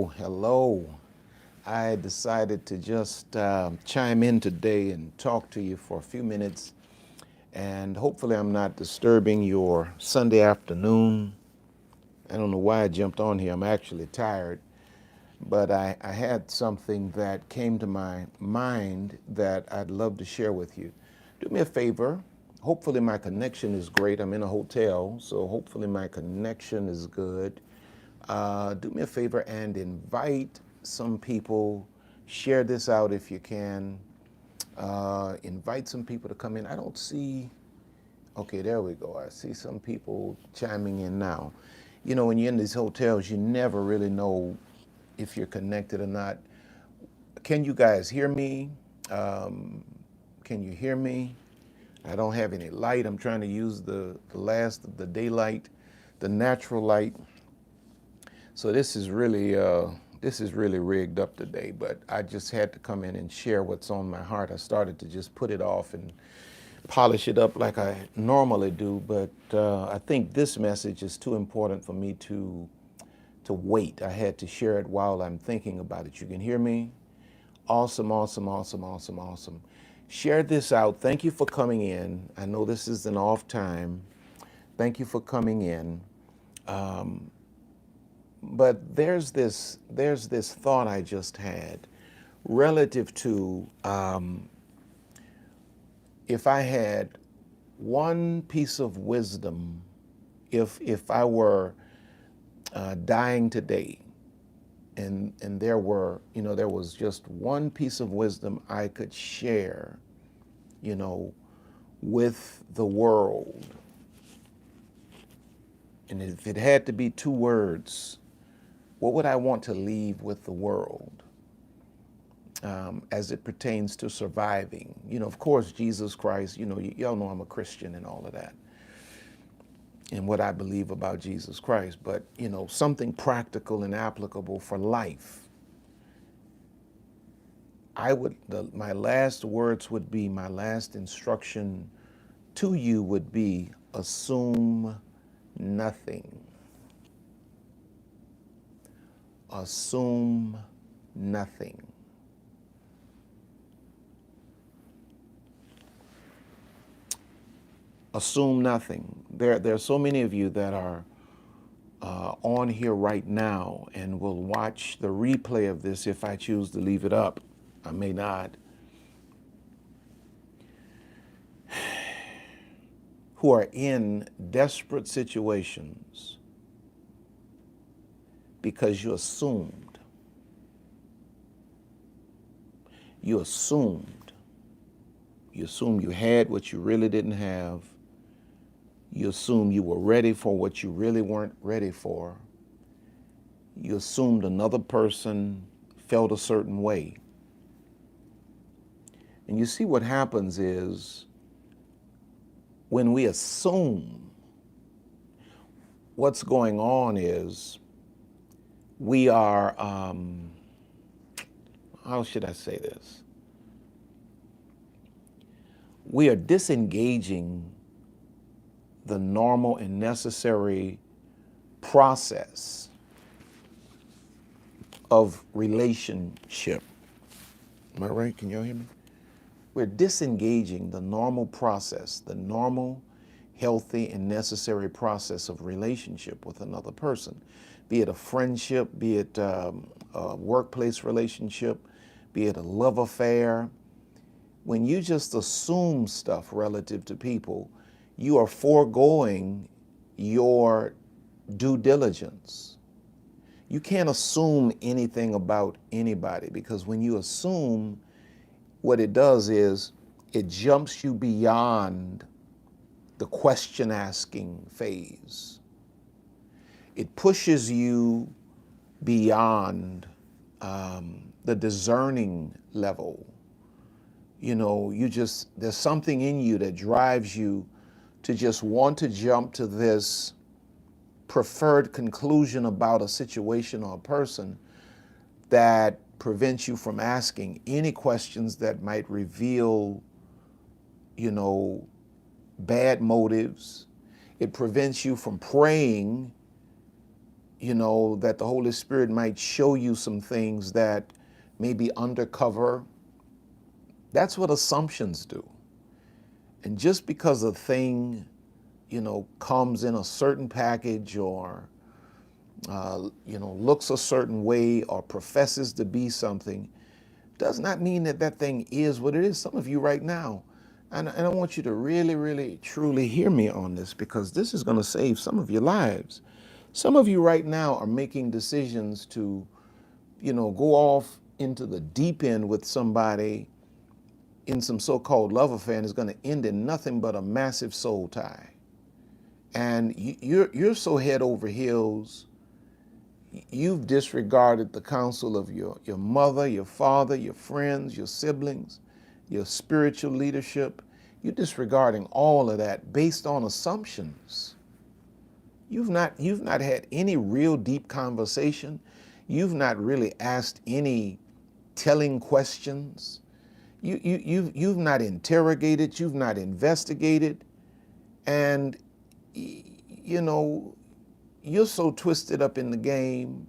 hello. I decided to just chime in today and talk to you for a few minutes, and hopefully I'm not disturbing your Sunday afternoon. I don't know why I jumped on here. I'm actually tired, but I had something that came to my mind that I'd love to share with you. Do me a favor. Hopefully my connection is great. I'm in a hotel, so hopefully my connection is good. Do me a favor and invite some people. Share this out if you can. Invite some people to come in. I don't see, okay, there we go. I see some people chiming in now. You know, when you're in these hotels, you never really know if you're connected or not. Can you guys hear me? Can you hear me? I don't have any light. I'm trying to use the last of the daylight, the natural light. So this is really rigged up today, but I just had to come in and share what's on my heart. I started to just put it off and polish it up like I normally do, but I think this message is too important for me to wait. I had to share it while I'm thinking about it. You can hear me? Awesome, awesome, awesome, awesome, awesome. Share this out. Thank you for coming in. I know this is an off time. Thank you for coming in. But there's this thought I just had relative to if I had one piece of wisdom, if I were dying today, and there was just one piece of wisdom I could share, with the world, and if it had to be two words, what would I want to leave with the world as it pertains to surviving? Of course, Jesus Christ, y'all know I'm a Christian and all of that, and what I believe about Jesus Christ, but, something practical and applicable for life. My last words would be, my last instruction to you would be, assume nothing. Assume nothing. Assume nothing. There are so many of you that are on here right now and will watch the replay of this if I choose to leave it up. I may not. Who are in desperate situations because you assumed. You assumed. You assumed you had what you really didn't have. You assumed you were ready for what you really weren't ready for. You assumed another person felt a certain way. And you see what happens is when we assume, what's going on is we are, how should I say this? We are disengaging the normal and necessary process of relationship. Am I right? Can y'all hear me? We're disengaging the normal process, the normal, healthy, and necessary process of relationship with another person, be it a friendship, be it a workplace relationship, be it a love affair. When you just assume stuff relative to people, you are foregoing your due diligence. You can't assume anything about anybody, because when you assume, what it does is it jumps you beyond the question asking phase. It pushes you beyond the discerning level. There's something in you that drives you to just want to jump to this preferred conclusion about a situation or a person that prevents you from asking any questions that might reveal, bad motives. It prevents you from praying, that the Holy Spirit might show you some things that may be undercover. That's what assumptions do. And just because a thing, comes in a certain package or, looks a certain way or professes to be something, does not mean that that thing is what it is. Some of you right now, and I want you to really, really, truly hear me on this, because this is going to save some of your lives. Some of you right now are making decisions to, go off into the deep end with somebody in some so-called love affair, and is going to end in nothing but a massive soul tie. And you're so head over heels, you've disregarded the counsel of your mother, your father, your friends, your siblings, your spiritual leadership. You're disregarding all of that based on assumptions. You've not had any real deep conversation. You've not really asked any telling questions. You've not interrogated. You've not investigated, and you're so twisted up in the game.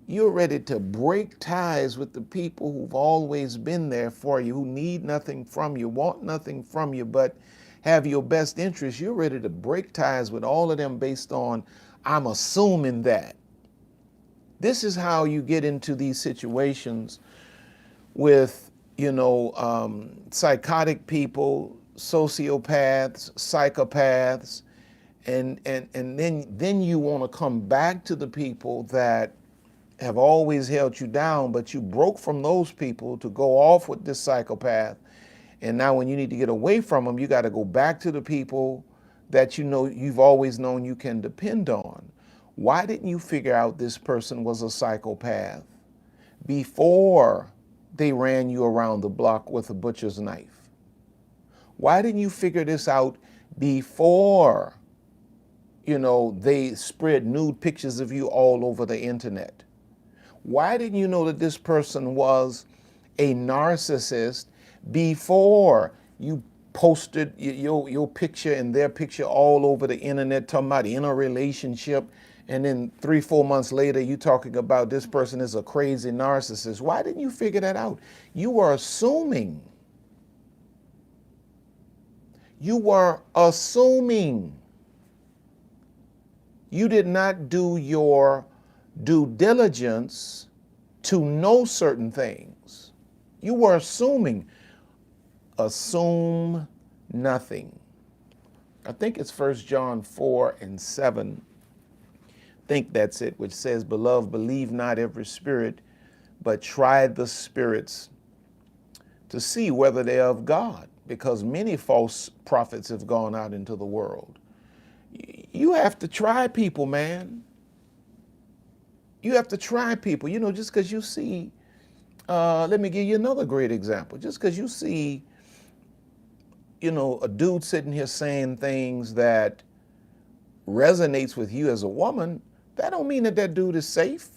You're ready to break ties with the people who've always been there for you, who need nothing from you, want nothing from you, but have your best interest. You're ready to break ties with all of them based on, I'm assuming that. This is how you get into these situations with, psychotic people, sociopaths, psychopaths, and then you want to come back to the people that have always held you down, but you broke from those people to go off with this psychopath. And now when you need to get away from them, you got to go back to the people that you've always known you can depend on. Why didn't you figure out this person was a psychopath before they ran you around the block with a butcher's knife? Why didn't you figure this out before, they spread nude pictures of you all over the internet? Why didn't you know that this person was a narcissist before you posted your picture and their picture all over the internet, talking about in a relationship, and then 3-4 months later you talking about this person is a crazy narcissist? Why didn't you figure that out? You were assuming. You were assuming. You did not do your due diligence to know certain things. You were assuming. Assume nothing. I think it's 1 John 4:7. I think that's it, which says, Beloved, believe not every spirit, but try the spirits to see whether they are of God, because many false prophets have gone out into the world. You have to try people, man. You have to try people. Just because you see, let me give you another great example. Just because you see, a dude sitting here saying things that resonates with you as a woman, that don't mean that that dude is safe.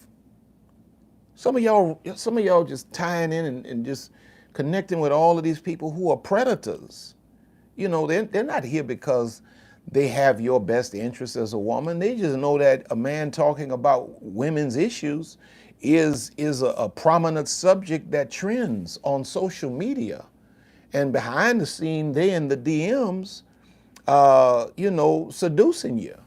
Some of y'all just tying in and just connecting with all of these people who are predators. They're not here because they have your best interest as a woman. They just know that a man talking about women's issues is a prominent subject that trends on social media. And behind the scene, they in the DMs, seducing you.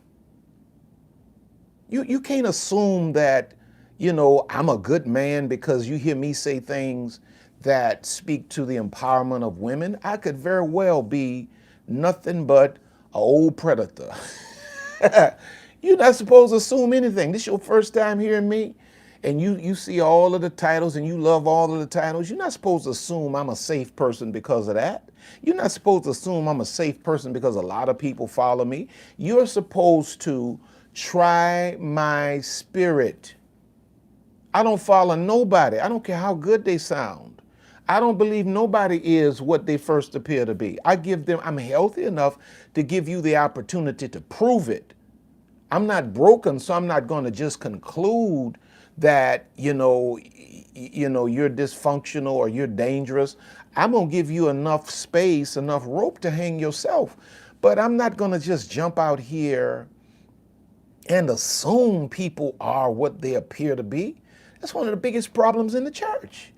You can't assume that, I'm a good man because you hear me say things that speak to the empowerment of women. I could very well be nothing but an old predator. You're not supposed to assume anything. This is your first time hearing me, and you see all of the titles and you love all of the titles. You're not supposed to assume I'm a safe person because of that. You're not supposed to assume I'm a safe person because a lot of people follow me. You're supposed to try my spirit. I don't follow nobody. I don't care how good they sound. I don't believe nobody is what they first appear to be. I'm healthy enough to give you the opportunity to prove it. I'm not broken, so I'm not going to just conclude that, you're dysfunctional or you're dangerous. I'm going to give you enough space, enough rope to hang yourself. But I'm not going to just jump out here and assume people are what they appear to be. That's one of the biggest problems in the church,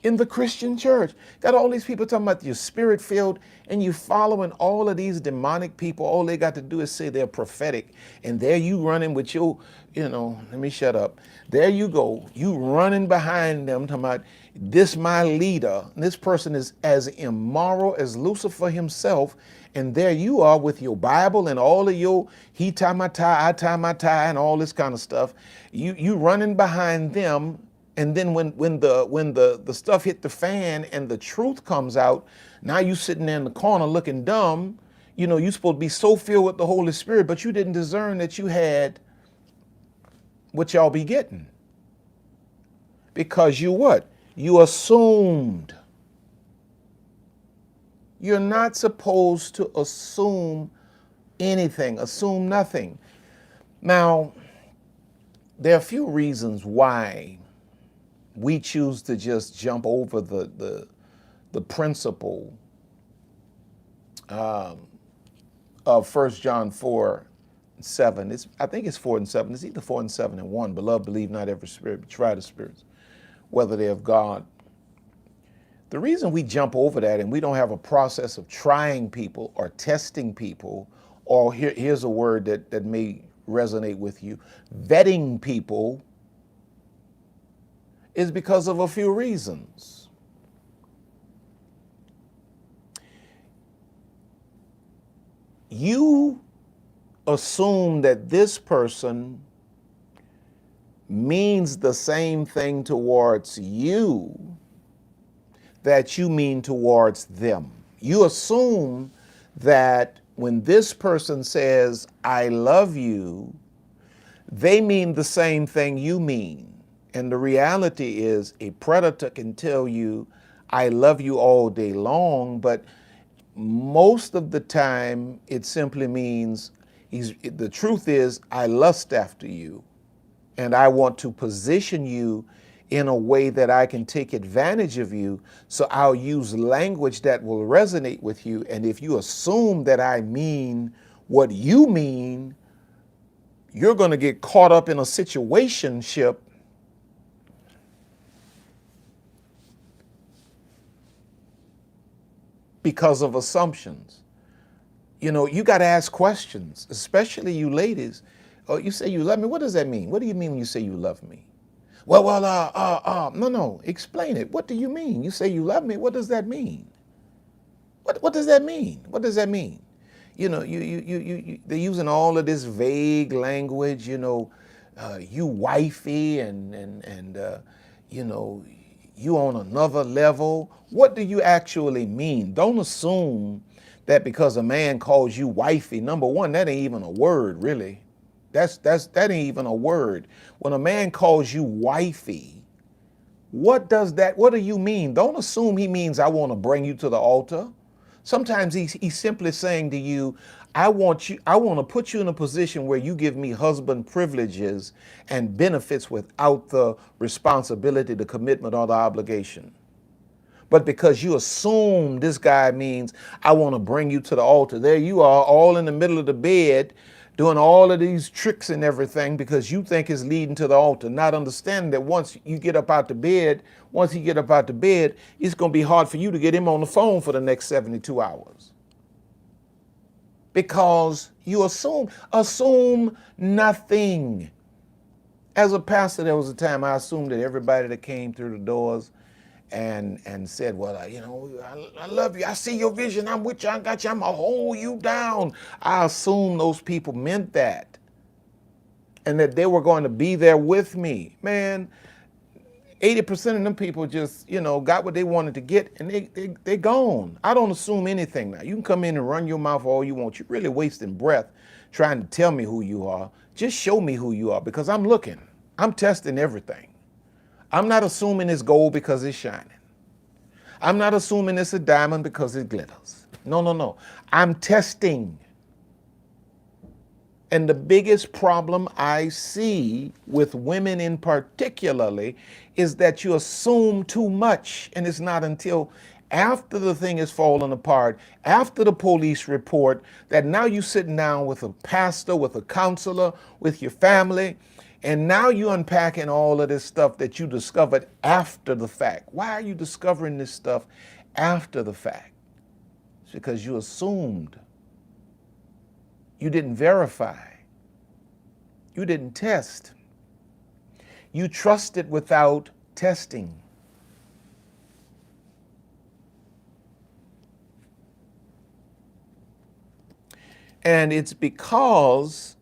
in the Christian church. Got all these people talking about you're spirit filled and you following all of these demonic people. All they got to do is say they're prophetic. And there you running with your, let me shut up. There you go. You running behind them talking about this my leader. This person is as immoral as Lucifer himself. And there you are with your Bible and all of your he tie my tie, I tie my tie, and all this kind of stuff. You running behind them. And then when the stuff hit the fan and the truth comes out, now you sitting there in the corner looking dumb. You're supposed to be so filled with the Holy Spirit, but you didn't discern that you had what y'all be getting. Because you what? You assumed. You're not supposed to assume anything, assume nothing. Now, there are a few reasons why we choose to just jump over the principle of 1 John 4:7. I think it's 4 and 7. It's either 4 and 7 and 1. Beloved, believe not every spirit, but try the spirits, whether they're of God. The reason we jump over that and we don't have a process of trying people or testing people, or here's a word that may resonate with you, vetting people, is because of a few reasons. You assume that this person means the same thing towards you that you mean towards them. You assume that when this person says, I love you, they mean the same thing you mean. And the reality is a predator can tell you, I love you all day long, but most of the time it simply means, the truth is, I lust after you and I want to position you in a way that I can take advantage of you. So I'll use language that will resonate with you. And if you assume that I mean what you mean, you're going to get caught up in a situationship because of assumptions. You got to ask questions, especially you ladies. Oh, you say you love me. What does that mean? What do you mean when you say you love me? No, explain it. What do you mean? You say you love me. What does that mean? What does that mean? What does that mean? They're using all of this vague language, you wifey and you on another level. What do you actually mean? Don't assume that because a man calls you wifey. Number one, that ain't even a word, really. That ain't even a word. When a man calls you wifey, what do you mean? Don't assume he means I want to bring you to the altar. Sometimes he's simply saying to you, I want to put you in a position where you give me husband privileges and benefits without the responsibility, the commitment, or the obligation. But because you assume this guy means I want to bring you to the altar, there you are all in the middle of the bed doing all of these tricks and everything because you think it's leading to the altar, not understanding that once you get up out the bed, it's going to be hard for you to get him on the phone for the next 72 hours. Because you assume nothing. As a pastor, there was a time I assumed that everybody that came through the doors and said, well, I love you. I see your vision. I'm with you. I got you. I'm going to hold you down. I assumed those people meant that and that they were going to be there with me. Man, 80% of them people just, got what they wanted to get and they're gone. I don't assume anything now. You can come in and run your mouth all you want. You're really wasting breath trying to tell me who you are. Just show me who you are because I'm looking. I'm testing everything. I'm not assuming it's gold because it's shining. I'm not assuming it's a diamond because it glitters. No. I'm testing. And the biggest problem I see with women in particularly is that you assume too much. And it's not until after the thing is falling apart, after the police report, that now you're sitting down with a pastor, with a counselor, with your family, and now you're unpacking all of this stuff that you discovered after the fact. Why are you discovering this stuff after the fact? It's because you assumed. You didn't verify. You didn't test. You trusted without testing. And it's because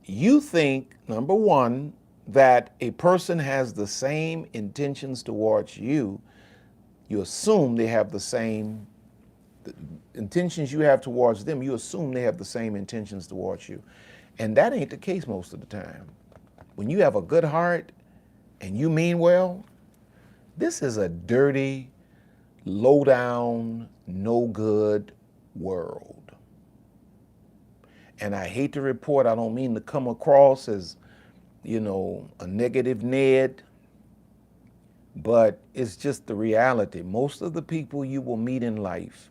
you think, number one, that a person has the same intentions towards you. You assume they have the same intentions you have towards them. You assume they have the same intentions towards you. And that ain't the case most of the time. When you have a good heart and you mean well, this is a dirty, low down, no good world. And I hate to report, I don't mean to come across as, a negative Ned, but it's just the reality. Most of the people you will meet in life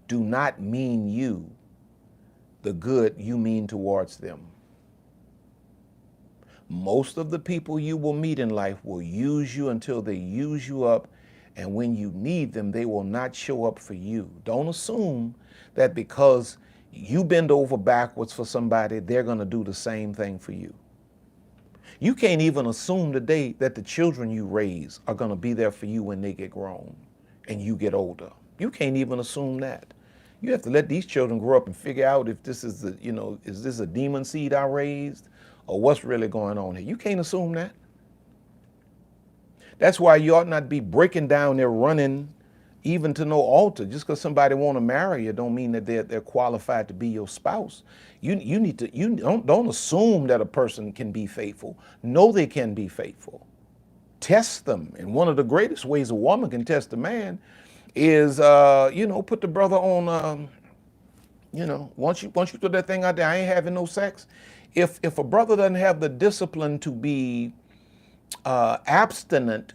do not mean you the good you mean towards them. Most of the people you will meet in life will use you until they use you up, and when you need them, they will not show up for you. Don't assume that because you bend over backwards for somebody, they're going to do the same thing for you. You can't even assume today that the children you raise are going to be there for you when they get grown and you get older. You can't even assume that. You have to let these children grow up and figure out if this is is this a demon seed I raised or what's really going on here. You can't assume that. That's why you ought not be breaking down their running even to no altar. Just because somebody want to marry you don't mean that they're qualified to be your spouse. You don't assume that a person can be faithful. Know they can be faithful. Test them. And one of the greatest ways a woman can test a man is put the brother on once you throw that thing out there, I ain't having no sex. If a brother doesn't have the discipline to be abstinent,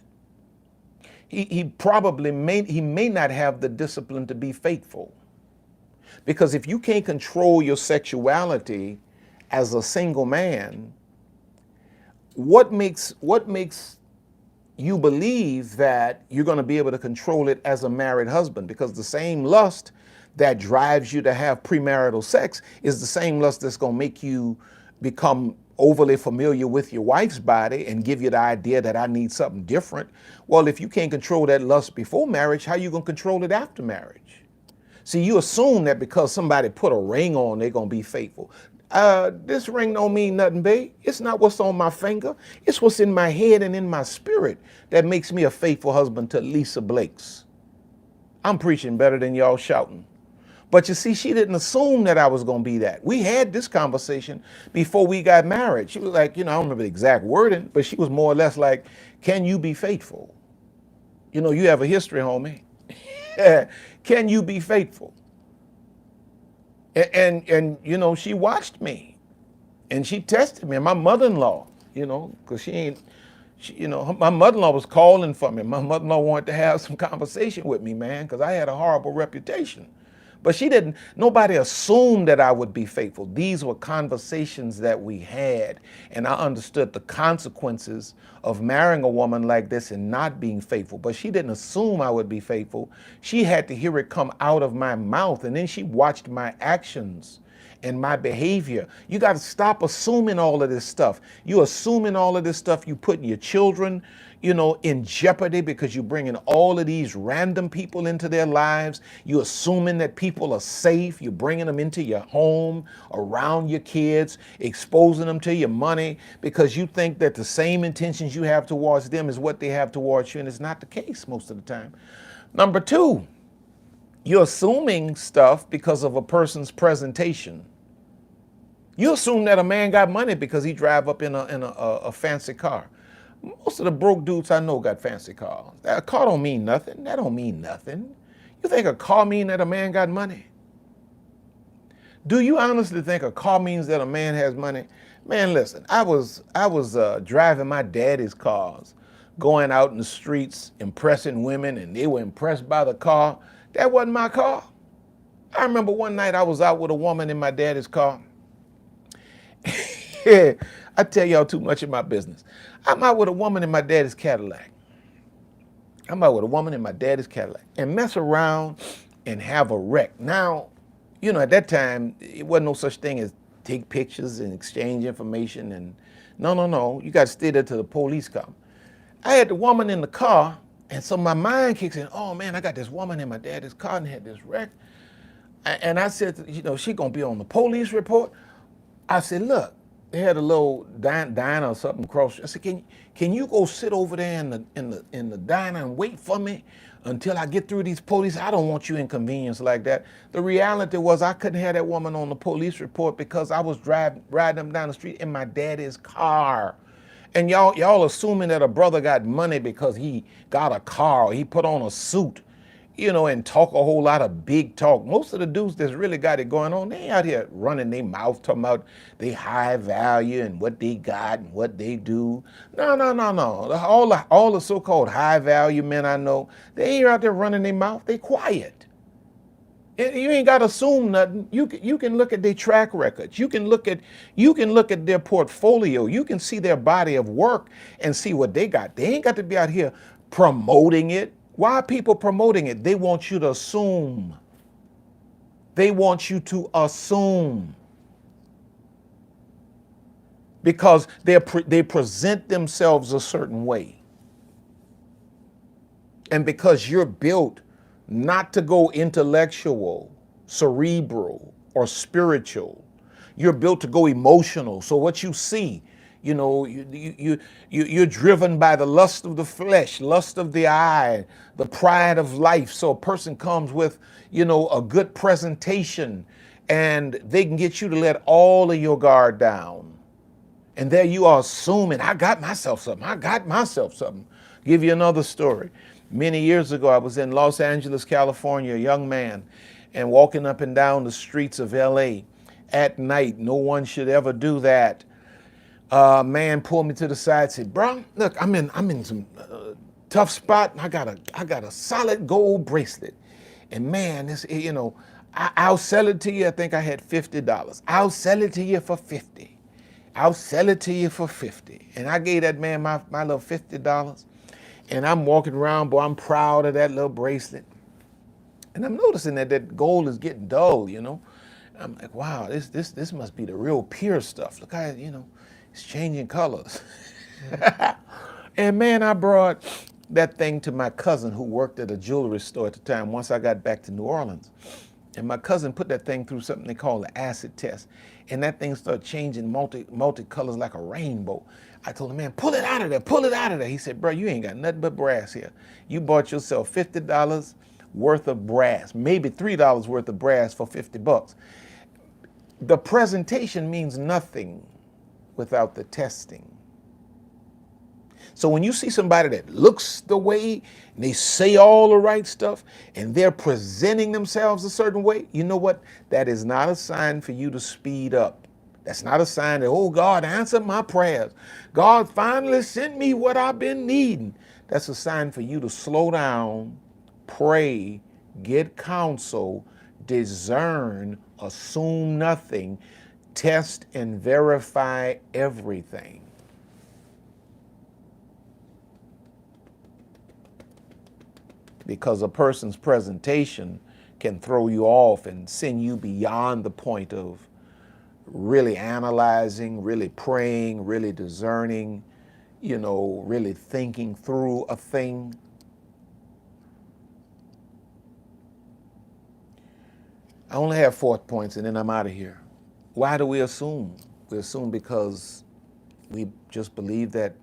he probably may not have the discipline to be faithful. Because if you can't control your sexuality as a single man, what makes you believe that you're going to be able to control it as a married husband? Because the same lust that drives you to have premarital sex is the same lust that's going to make you become overly familiar with your wife's body and give you the idea that I need something different. Well, if you can't control that lust before marriage, how are you going to control it after marriage? See, you assume that because somebody put a ring on, they're going to be faithful. This ring don't mean nothing, babe. It's not what's on my finger. It's what's in my head and in my spirit that makes me a faithful husband to Lisa Blakes. I'm preaching better than y'all shouting. But you see, she didn't assume that I was going to be that. We had this conversation before we got married. She was like, I don't remember the exact wording, but she was more or less like, can you be faithful? You have a history, homie. Can you be faithful? And she watched me and she tested me. And my mother-in-law, because my mother-in-law was calling for me. My mother-in-law wanted to have some conversation with me, man, because I had a horrible reputation. But nobody assumed that I would be faithful. These were conversations that we had, and I understood the consequences of marrying a woman like this and not being faithful. But she didn't assume I would be faithful. She had to hear it come out of my mouth, and then she watched my actions and my behavior. You got to stop assuming all of this stuff. You're assuming all of this stuff. You putting your children, in jeopardy because you're bringing all of these random people into their lives. You're assuming that people are safe. You're bringing them into your home, around your kids, exposing them to your money because you think that the same intentions you have towards them is what they have towards you, and it's not the case most of the time. Number two, you're assuming stuff because of a person's presentation. You assume that a man got money because he drive up in a fancy car. Most of the broke dudes I know got fancy cars. That car don't mean nothing. That don't mean nothing. You think a car mean that a man got money? Do you honestly think a car means that a man has money? Man, listen, I was driving my daddy's cars going out in the streets, impressing women, and they were impressed by the car. That wasn't my car. I remember one night I was out with a woman in my daddy's car. I tell y'all too much of my business. I'm out with a woman in my daddy's Cadillac. I'm out with a woman in my daddy's Cadillac and mess around and have a wreck. Now, you know, at that time, it wasn't no such thing as take pictures and exchange information. And no. You got to stay there till the police come. I had the woman in the car, and so my mind kicks in. Oh man, I got this woman in my daddy's car and had this wreck. And I said, you know, she gonna be on the police report. I said, look, they had a little diner or something across. I said, can you go sit over there in the diner and wait for me until I get through these police? I don't want you inconvenienced like that. The reality was I couldn't have that woman on the police report because I was riding them down the street in my daddy's car. And y'all assuming that a brother got money because he got a car or he put on a suit, you know, and talk a whole lot of big talk. Most of the dudes that's really got it going on, they ain't out here running their mouth talking about they high value and what they got and what they do. No. All the so-called high value men I know, they ain't out there running their mouth. They quiet. You ain't got to assume nothing. You can look at their track records. You can look at their portfolio. You can see their body of work and see what they got. They ain't got to be out here promoting it. Why are people promoting it? They want you to assume. They want you to assume. Because they present themselves a certain way. And because you're built not to go intellectual, cerebral, or spiritual. You're built to go emotional. So what you see, you know, you're driven by the lust of the flesh, lust of the eye, the pride of life. So a person comes with, you know, a good presentation and they can get you to let all of your guard down. And there you are assuming, I got myself something. Give you another story. Many years ago, I was in Los Angeles, California, a young man, and walking up and down the streets of LA at night. No one should ever do that. A man pulled me to the side and said, bro, look, I'm in some tough spot. I got a solid gold bracelet. And man, this, you know, I'll sell it to you. I think I had $50. I'll sell it to you for 50. I'll sell it to you for 50. And I gave that man my little $50. And I'm walking around, boy, I'm proud of that little bracelet. And I'm noticing that gold is getting dull, you know. I'm like, wow, this must be the real pure stuff. Look how, you know, it's changing colors. And man, I brought that thing to my cousin who worked at a jewelry store at the time once I got back to New Orleans. And my cousin put that thing through something they call the acid test. And that thing started changing multicolors like a rainbow. I told him, man, pull it out of there. He said, bro, you ain't got nothing but brass here. You bought yourself $50 worth of brass, maybe $3 worth of brass for $50. The presentation means nothing without the testing. So when you see somebody that looks the way, and they say all the right stuff, and they're presenting themselves a certain way, you know what? That is not a sign for you to speed up. That's not a sign that, oh, God answered my prayers. God finally sent me what I've been needing. That's a sign for you to slow down, pray, get counsel, discern, assume nothing, test and verify everything. Because a person's presentation can throw you off and send you beyond the point of really analyzing, really praying, really discerning, you know, really thinking through a thing. I only have 4 points and then I'm out of here. Why do we assume? We assume because we just believe that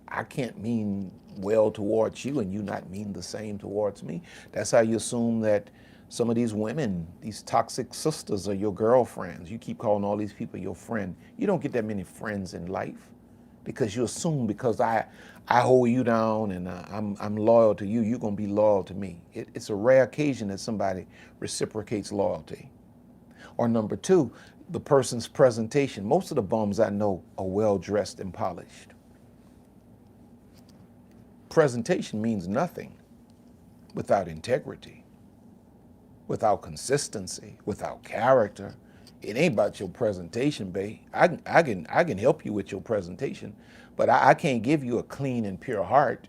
I can't mean well towards you and you not mean the same towards me. That's how you assume that some of these women, these toxic sisters are your girlfriends. You keep calling all these people your friend. You don't get that many friends in life because you assume because I hold you down and I'm loyal to you, you're gonna be loyal to me. It's a rare occasion that somebody reciprocates loyalty. Or number 2, the person's presentation. Most of the bums I know are well dressed and polished. presentation means nothing without integrity, without consistency, without character. It ain't about your presentation, babe. I can help you with your presentation, but I can't give you a clean and pure heart.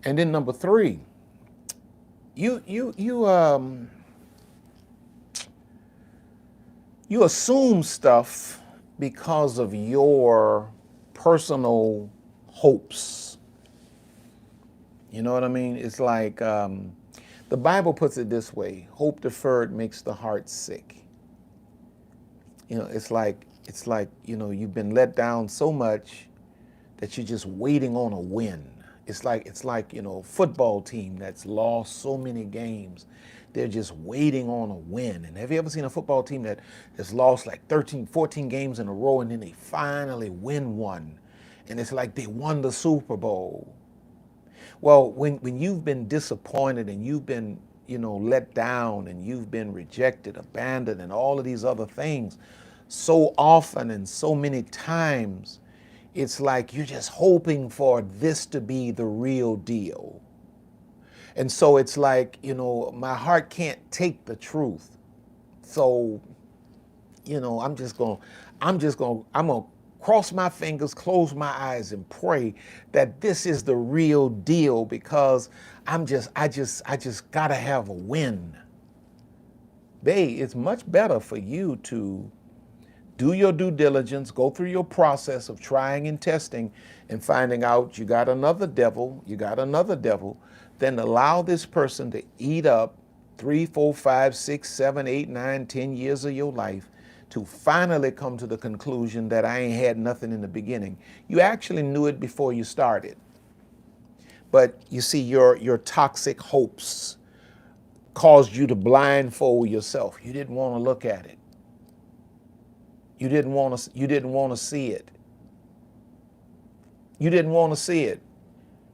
And then number three, you assume stuff because of your personal hopes. You know what I mean? It's like the Bible puts it this way: hope deferred makes the heart sick. You know, it's like you've been let down so much that you're just waiting on a win. It's like a football team that's lost so many games. They're just waiting on a win. And have you ever seen a football team that has lost like 13, 14 games in a row and then they finally win one? And it's like they won the Super Bowl. Well, when you've been disappointed and you've been, let down and you've been rejected, abandoned, and all of these other things so often and so many times, it's like you're just hoping for this to be the real deal. And so it's like, my heart can't take the truth. So, I'm gonna cross my fingers, close my eyes, and pray that this is the real deal, because I just gotta have a win. Babe, it's much better for you to do your due diligence, go through your process of trying and testing and finding out you got another devil, then allow this person to eat up 3, 4, 5, 6, 7, 8, 9, 10 years of your life to finally come to the conclusion that I ain't had nothing in the beginning. You actually knew it before you started. But you see, your toxic hopes caused you to blindfold yourself. You didn't want to look at it. You didn't want to see it. You didn't want to see it.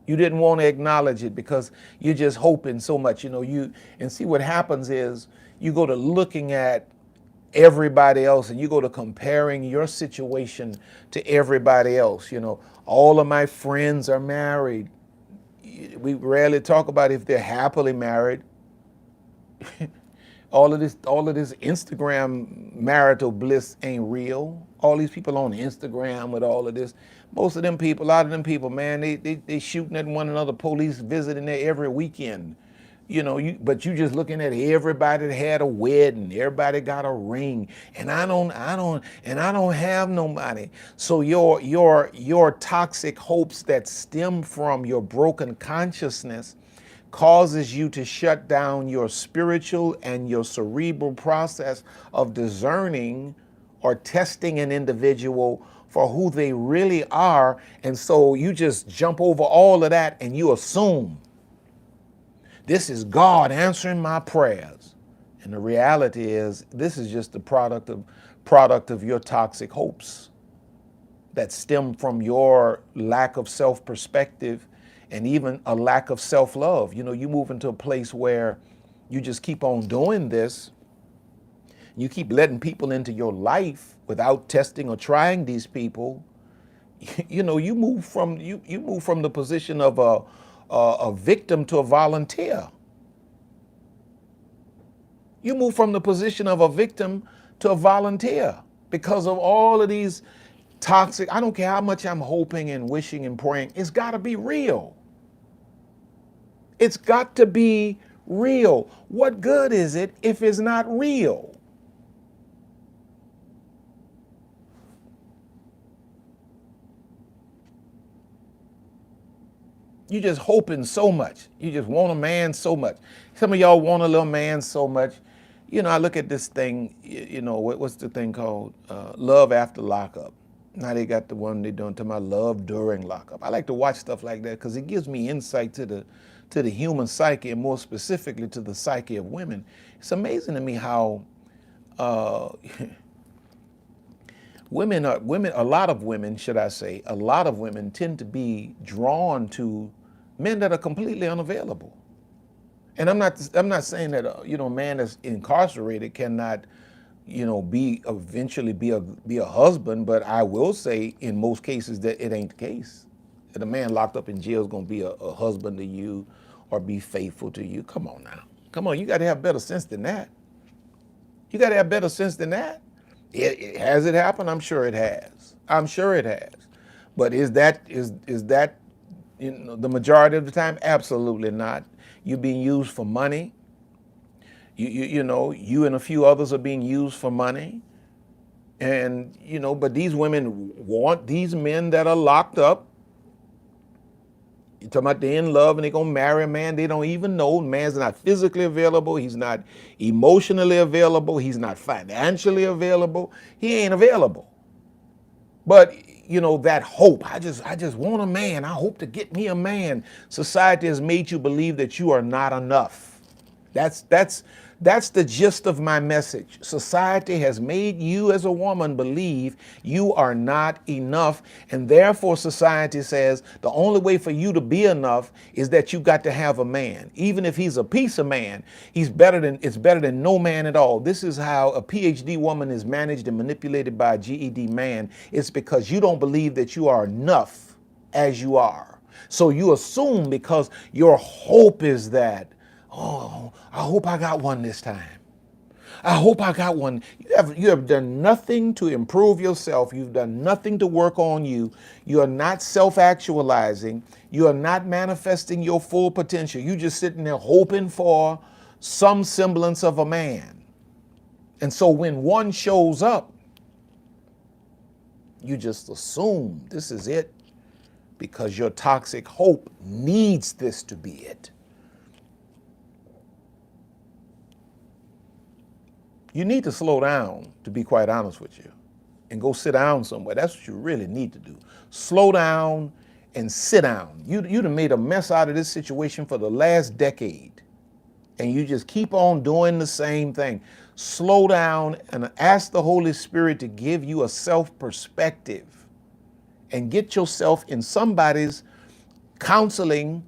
You didn't want to acknowledge it because you're just hoping so much. And see what happens is you go to looking at everybody else and you go to comparing your situation to everybody else. All of my friends are married. We rarely talk about if they're happily married. All of this Instagram marital bliss ain't real. All these people on Instagram with all of this, most of them people, a lot of them people, man, they shooting at one another, police visiting there every weekend. But you just looking at everybody that had a wedding, everybody got a ring, and I don't have nobody. So your toxic hopes that stem from your broken consciousness causes you to shut down your spiritual and your cerebral process of discerning or testing an individual for who they really are. And so you just jump over all of that and you assume this is God answering my prayers. And the reality is this is just the product of your toxic hopes that stem from your lack of self-perspective and even a lack of self-love. You move into a place where you just keep on doing this. You keep letting people into your life without testing or trying these people. You move from the position of a victim to a volunteer. You move from the position of a victim to a volunteer because of all of these toxic. I don't care how much I'm hoping and wishing and praying. It's got to be real. It's got to be real. What good is it if it's not real? You just hoping so much. You just want a man so much. Some of y'all want a little man so much. I look at this thing, what's the thing called? Love After Lockup. Now they got the one they're doing to my Love During Lockup. I like to watch stuff like that because it gives me insight to the human psyche, and more specifically to the psyche of women. It's amazing to me how a lot of women tend to be drawn to men that are completely unavailable. And I'm not saying that a man that's incarcerated cannot eventually be a husband. But I will say in most cases that it ain't the case. That a man locked up in jail is going to be a husband to you or be faithful to you. Come on now. Come on, you got to have better sense than that. You got to have better sense than that. Has it happened? I'm sure it has. I'm sure it has. But is that the majority of the time? Absolutely not. You're being used for money. You and a few others are being used for money. And, but these women want these men that are locked up. You're talking about they're in love and they're going to marry a man they don't even know. The man's not physically available. He's not emotionally available. He's not financially available. He ain't available. But, that hope, I just want a man. I hope to get me a man. Society has made you believe that you are not enough. That's the gist of my message. Society has made you as a woman believe you are not enough, and therefore society says the only way for you to be enough is that you got to have a man. Even if he's a piece of man, it's better than no man at all. This is how a PhD woman is managed and manipulated by a GED man. It's because you don't believe that you are enough as you are. So you assume because your hope is that, oh, I hope I got one this time. I hope I got one. You have done nothing to improve yourself. You've done nothing to work on you. You are not self-actualizing. You are not manifesting your full potential. You're just sitting there hoping for some semblance of a man. And so when one shows up, you just assume this is it because your toxic hope needs this to be it. You need to slow down, to be quite honest with you, and go sit down somewhere. That's what you really need to do. Slow down and sit down. You'd have made a mess out of this situation for the last decade, and you just keep on doing the same thing. Slow down and ask the Holy Spirit to give you a self-perspective and get yourself in somebody's counseling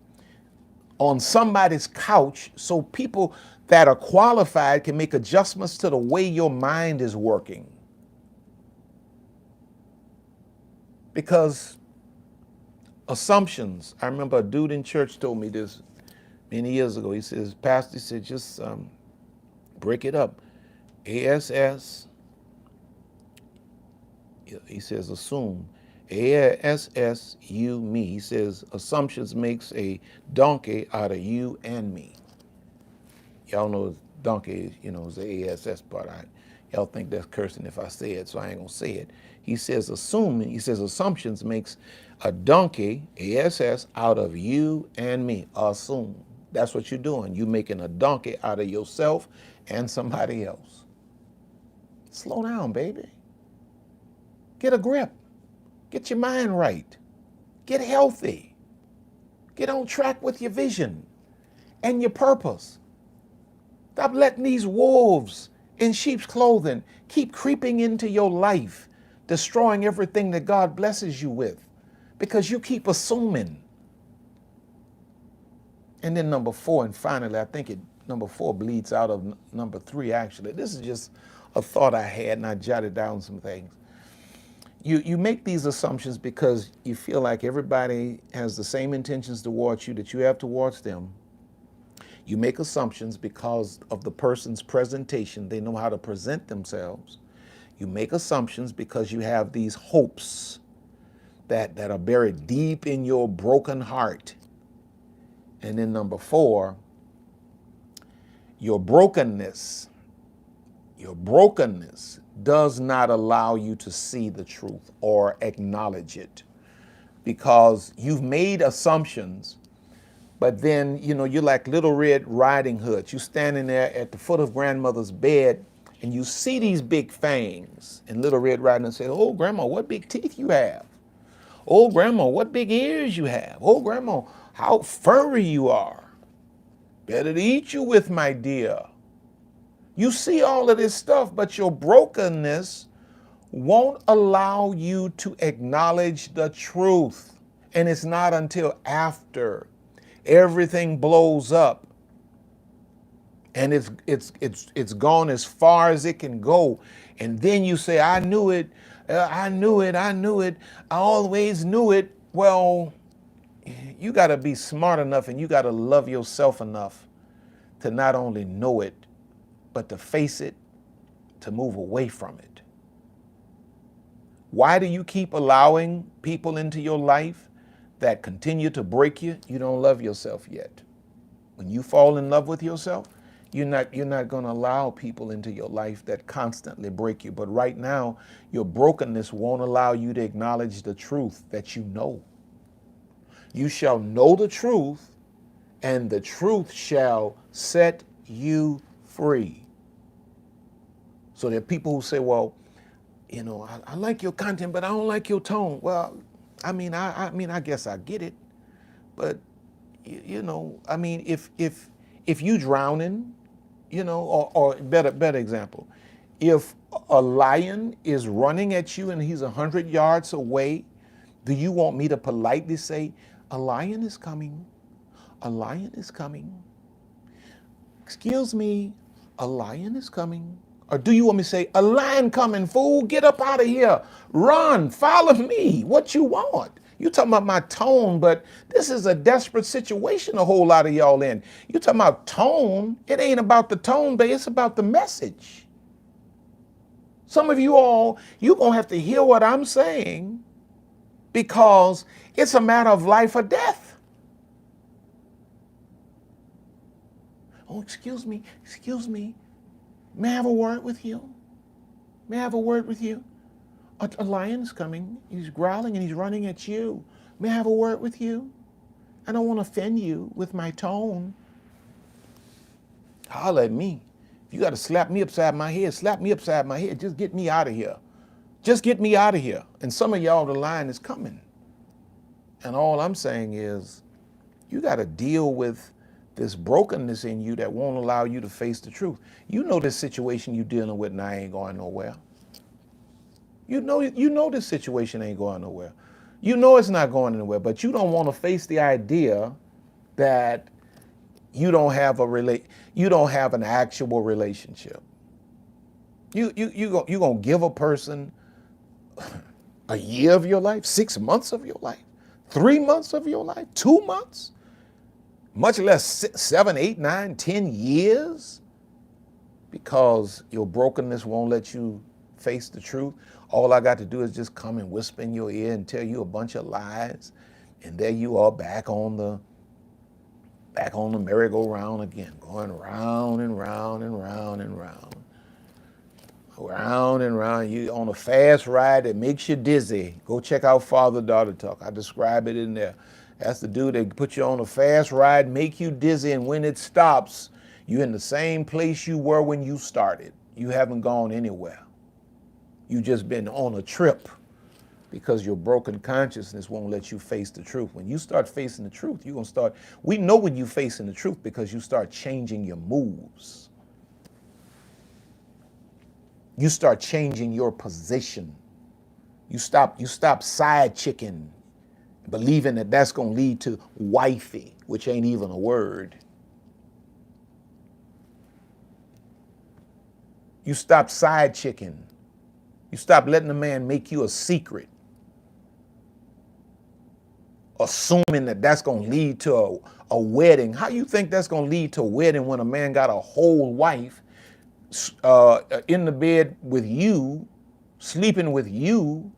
on somebody's couch so people that are qualified can make adjustments to the way your mind is working. Because assumptions, I remember a dude in church told me this many years ago. He says, Pastor, he said, just break it up. ASS, he says, assume. ASSU, me. He says, assumptions makes a donkey out of you and me. Y'all know donkey, is the ASS part. Y'all think that's cursing if I say it, so I ain't gonna say it. He says, assumptions makes a donkey, ASS, out of you and me. Assume. That's what you're doing. You're making a donkey out of yourself and somebody else. Slow down, baby. Get a grip. Get your mind right. Get healthy. Get on track with your vision and your purpose. Stop letting these wolves in sheep's clothing keep creeping into your life, destroying everything that God blesses you with, because you keep assuming. And then number 4, and finally, I think number 4 bleeds out of number 3, actually. This is just a thought I had, and I jotted down some things. You make these assumptions because you feel like everybody has the same intentions towards you that you have towards them. You make assumptions because of the person's presentation. They know how to present themselves. You make assumptions because you have these hopes that are buried deep in your broken heart. And then number 4, your brokenness does not allow you to see the truth or acknowledge it because you've made assumptions. But then, you're like Little Red Riding Hood. You're standing there at the foot of grandmother's bed and you see these big fangs. And Little Red Riding Hood says, oh, Grandma, what big teeth you have. Oh, Grandma, what big ears you have. Oh, Grandma, how furry you are. Better to eat you with, my dear. You see all of this stuff, but your brokenness won't allow you to acknowledge the truth. And it's not until after everything blows up and it's gone as far as it can go, and then you say, I knew it, I knew it, I knew it, I always knew it. Well, you got to be smart enough and you got to love yourself enough to not only know it, but to face it, to move away from it. Why do you keep allowing people into your life that continue to break you? You don't love yourself yet. When you fall in love with yourself, you're not going to allow people into your life that constantly break you. But right now, your brokenness won't allow you to acknowledge the truth that you know. You shall know the truth, and the truth shall set you free. So there are people who say, well, you know, I like your content, but I don't like your tone. Well, I mean, I guess I get it. But, you know, I mean, if you drowning, you know, or better example, if a lion is running at you and he's 100 yards away, do you want me to politely say, a lion is coming, a lion is coming, excuse me, a lion is coming? Or do you want me to say, a lion coming, fool, get up out of here, run, follow me, what you want? You talking about my tone, but this is a desperate situation a whole lot of y'all in. You talking about tone, it ain't about the tone, but it's about the message. Some of you all, you're gonna have to hear what I'm saying because it's a matter of life or death. Oh, excuse me, may I have a word with you? May I have a word with you? A lion's coming, he's growling and he's running at you. May I have a word with you? I don't want to offend you with my tone. Holler at me. If you got to slap me upside my head, slap me upside my head. Just get me out of here. Just get me out of here. And some of y'all, the lion is coming. And all I'm saying is, you got to deal with this brokenness in you that won't allow you to face the truth. You know this situation you're dealing with now ain't going nowhere. You know this situation ain't going nowhere. You know it's not going anywhere, but you don't want to face the idea that you don't have an actual relationship. You gonna give a person a year of your life, 6 months of your life, 3 months of your life, 2 months, much less 7, 8, 9, 10 years, because your brokenness won't let you face the truth. All I got to do is just come and whisper in your ear and tell you a bunch of lies, and there you are back on the merry-go-round again, going round and round and round and round. Round and round. You on a fast ride that makes you dizzy. Go check out Father-Daughter Talk. I describe it in there. That's the dude that put you on a fast ride, make you dizzy, and when it stops, you're in the same place you were when you started. You haven't gone anywhere. You just been on a trip because your broken consciousness won't let you face the truth. When you start facing the truth, you're gonna start, we know when you're facing the truth because you start changing your moves. You start changing your position. You stop side chicking, believing that that's gonna lead to wifey, which ain't even a word. You stop side chicking. You stop letting a man make you a secret, assuming that that's going to lead to a wedding. How you think that's going to lead to a wedding when a man got a whole wife in the bed with you, sleeping with you,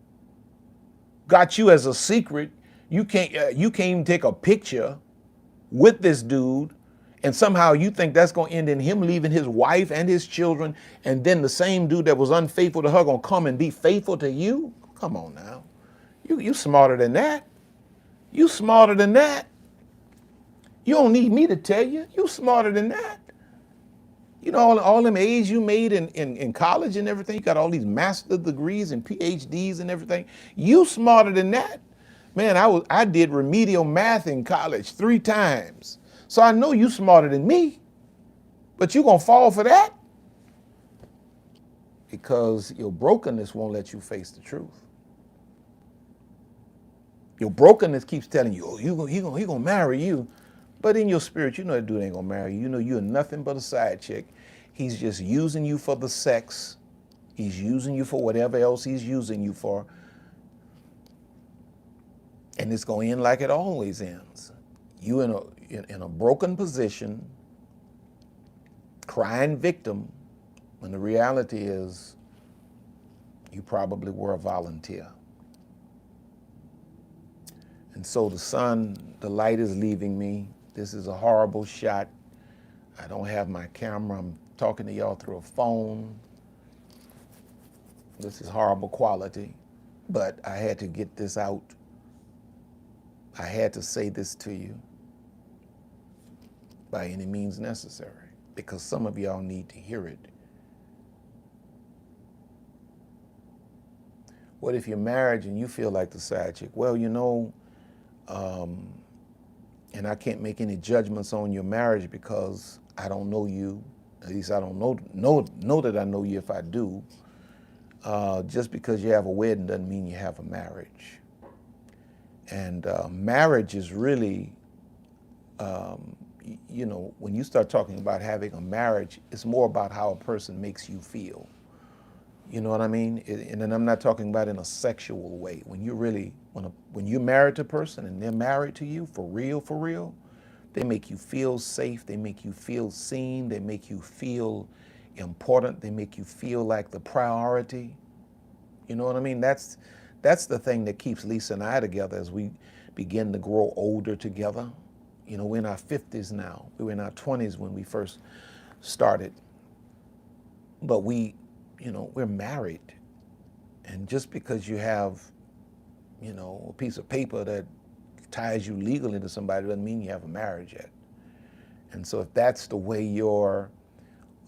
got you as a secret? You can't even take a picture with this dude, and somehow you think that's going to end in him leaving his wife and his children, and then the same dude that was unfaithful to her going to come and be faithful to you? Come on now. You smarter than that. You smarter than that. You don't need me to tell you. You smarter than that. You know, all them A's you made in college and everything, you got all these master's degrees and PhDs and everything. You smarter than that. Man, I did remedial math in college 3 times. So I know you smarter than me, but you gonna fall for that? Because your brokenness won't let you face the truth. Your brokenness keeps telling you, oh, he gonna marry you. But in your spirit, you know that dude ain't gonna marry you. You know you're nothing but a side chick. He's just using you for the sex. He's using you for whatever else he's using you for. And it's going to end like it always ends. You in a broken position, crying victim, when the reality is you probably were a volunteer. And so the sun, the light is leaving me. This is a horrible shot. I don't have my camera. I'm talking to y'all through a phone. This is horrible quality, but I had to get this out. I had to say this to you by any means necessary, because some of y'all need to hear it. What if you're married and you feel like the side chick? Well, you know, and I can't make any judgments on your marriage because I don't know you. At least I don't know that I know you if I do. Just because you have a wedding doesn't mean you have a marriage. And marriage is really, you know, when you start talking about having a marriage, it's more about how a person makes you feel. You know what I mean? And then I'm not talking about in a sexual way. When you really, when you're married to a person and they're married to you for real, they make you feel safe. They make you feel seen. They make you feel important. They make you feel like the priority. You know what I mean? That's the thing that keeps Lisa and I together as we begin to grow older together. You know, we're in our 50s now. We were in our 20s when we first started. But you know, we're married. And just because you have, you know, a piece of paper that ties you legally to somebody doesn't mean you have a marriage yet. And so if that's the way your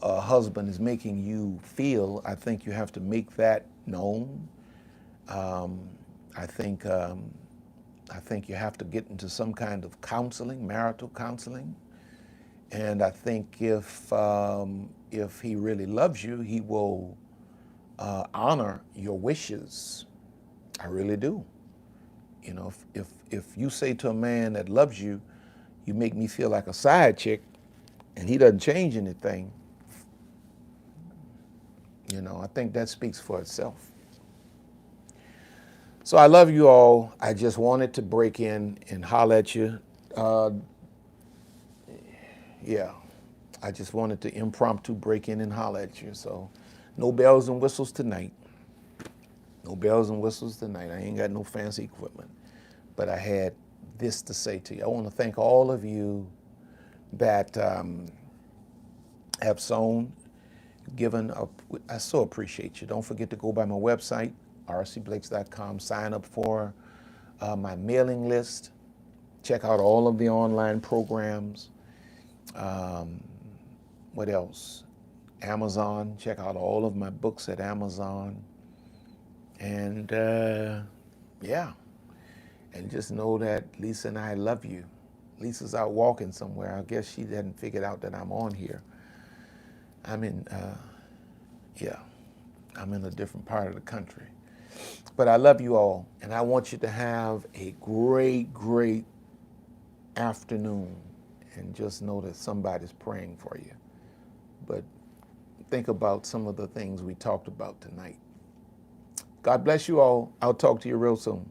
husband is making you feel, I think you have to make that known. I think you have to get into some kind of counseling, marital counseling. And I think if he really loves you, he will honor your wishes. I really do. You know, if you say to a man that loves you, you make me feel like a side chick, and he doesn't change anything, you know, I think that speaks for itself. So I love you all. I just wanted to break in and holler at you. Yeah, I just wanted to impromptu break in and holler at you. So no bells and whistles tonight. No bells and whistles tonight. I ain't got no fancy equipment. But I had this to say to you. I want to thank all of you that have sown, given up. I so appreciate you. Don't forget to go by my website, rcblakes.com. Sign up for my mailing list. Check out all of the online programs. What else? Amazon. Check out all of my books at Amazon. And yeah. And just know that Lisa and I love you. Lisa's out walking somewhere. I guess she hadn't figured out that I'm on here. I'm in a different part of the country. But I love you all, and I want you to have a great, great afternoon. And just know that somebody's praying for you. But think about some of the things we talked about tonight. God bless you all. I'll talk to you real soon.